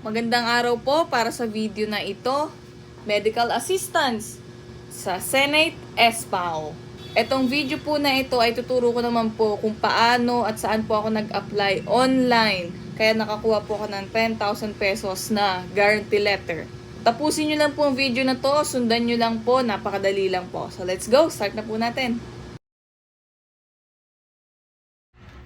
Magandang araw po para sa video na ito, Medical Assistance sa Senate SPAO. Etong video po na ito ay tuturo ko naman po kung paano at saan po ako nag-apply online. Kaya nakakuha po ako ng 10,000 pesos na guarantee letter. Tapusin nyo lang po ang video na to, sundan nyo lang po, napakadali lang po. So let's go, start na po natin.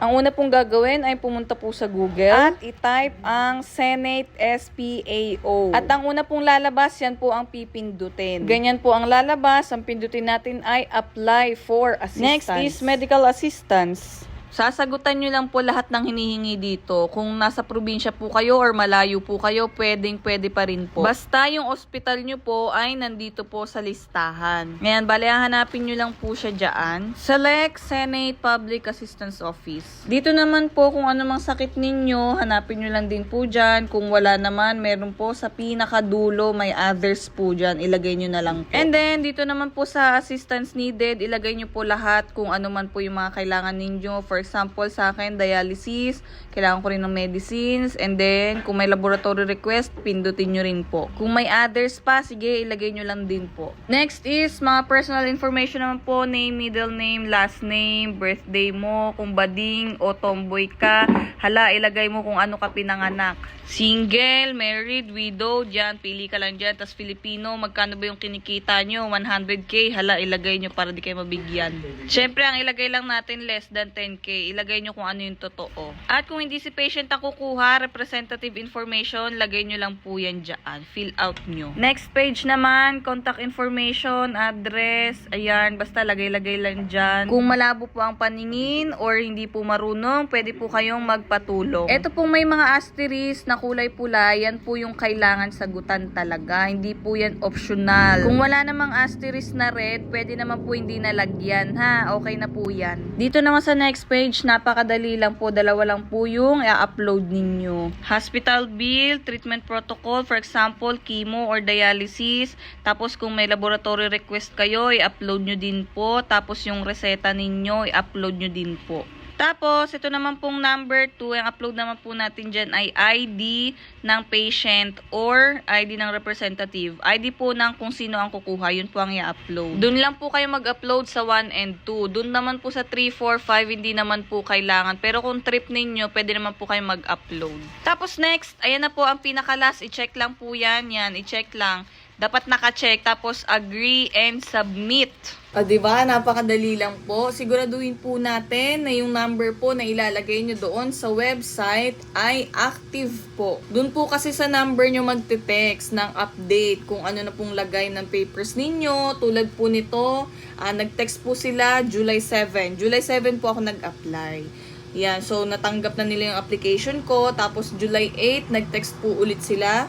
Ang una pong gagawin ay pumunta po sa Google at i-type ang Senate SPAO. At ang una pong lalabas, yan po ang pipindutin. Ganyan po ang lalabas, ang pindutin natin ay apply for assistance. Next is medical assistance. Sasagutan nyo lang po lahat ng hinihingi dito. Kung nasa probinsya po kayo or malayo po kayo, pwede pa rin po. Basta yung hospital nyo po ay nandito po sa listahan. Ngayon, bale, hanapin nyo lang po siya dyan. Select Senate Public Assistance Office. Dito naman po kung ano mang sakit ninyo, hanapin nyo lang din po dyan. Kung wala naman, meron po sa pinakadulo, may others po dyan. Ilagay nyo na lang po. And then, dito naman po sa assistance needed, ilagay nyo po lahat kung ano man po yung mga kailangan ninyo. For example, sa akin, dialysis, kailangan ko rin ng medicines, and then, kung may laboratory request, pindutin nyo rin po. Kung may others pa, sige, ilagay nyo lang din po. Next is, mga personal information naman po, name, middle name, last name, birthday mo, kung bading o tomboy ka, hala, ilagay mo kung ano ka pinanganak. Single, married, widow, dyan, pili ka lang dyan, tas Filipino, magkano ba yung kinikita nyo? 100k, hala, ilagay nyo para di kayo mabigyan. Siyempre, ang ilagay lang natin less than 10k. Ilagay nyo kung ano yung totoo. At kung hindi si patient ang kukuha, representative information, lagay nyo lang po yan dyan. Fill out nyo. Next page naman, contact information, address, ayan, basta lagay-lagay lang dyan. Kung malabo po ang paningin or hindi po marunong, pwede po kayong magpatulong. Ito pong may mga asterisk na kulay pula, yan po yung kailangan sagutan talaga. Hindi po yan optional. Kung wala namang asterisk na red, pwede naman po hindi nalagyan, ha? Okay na po yan. Dito naman sa next page, napakadali lang po. Dalawa lang po yung i-upload ninyo. Hospital bill, treatment protocol, for example, chemo or dialysis. Tapos kung may laboratory request kayo, i-upload nyo din po. Tapos yung reseta ninyo, i-upload nyo din po. Tapos, ito naman pong number 2, ang upload naman po natin dyan ay ID ng patient or ID ng representative. ID po ng kung sino ang kukuha, yun po ang i-upload. Doon lang po kayo mag-upload sa 1 and 2. Doon naman po sa 3, 4, 5, hindi naman po kailangan. Pero kung trip ninyo, pwede naman po kayo mag-upload. Tapos next, ayan na po ang pinaka-last. I-check lang po yan. Yan, i-check lang. Dapat naka-check. Tapos agree and submit. Diba? Napakadali lang po. Siguraduhin po natin na yung number po na ilalagay nyo doon sa website ay active po. Doon po kasi sa number nyo magte-text ng update kung ano na pong lagay ng papers ninyo. Tulad po nito, nag-text po sila July 7. July 7 po ako nag-apply. Yan, so natanggap na nila yung application ko. Tapos July 8, nag-text po ulit sila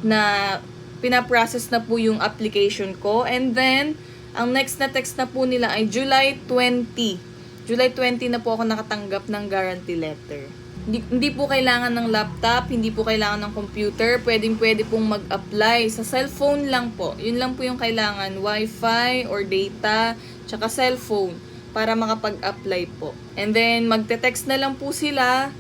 na pinaprocess na po yung application ko. And then, ang next na text na po nila ay July 20. July 20 na po ako nakatanggap ng guarantee letter. Hindi po kailangan ng laptop, hindi po kailangan ng computer. Pwede pong mag-apply. Sa cellphone lang po. Yun lang po yung kailangan. Wi-Fi or data, tsaka cellphone para makapag-apply po. And then, magte-text na lang po sila.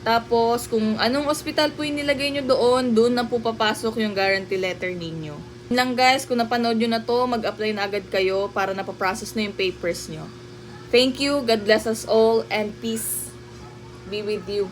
Tapos, kung anong hospital po yung nilagay nyo doon na po papasok yung guarantee letter ninyo. Lang guys, kung napanood nyo na to, mag-apply na agad kayo para napaprocess na yung papers nyo. Thank you, God bless us all, and peace be with you.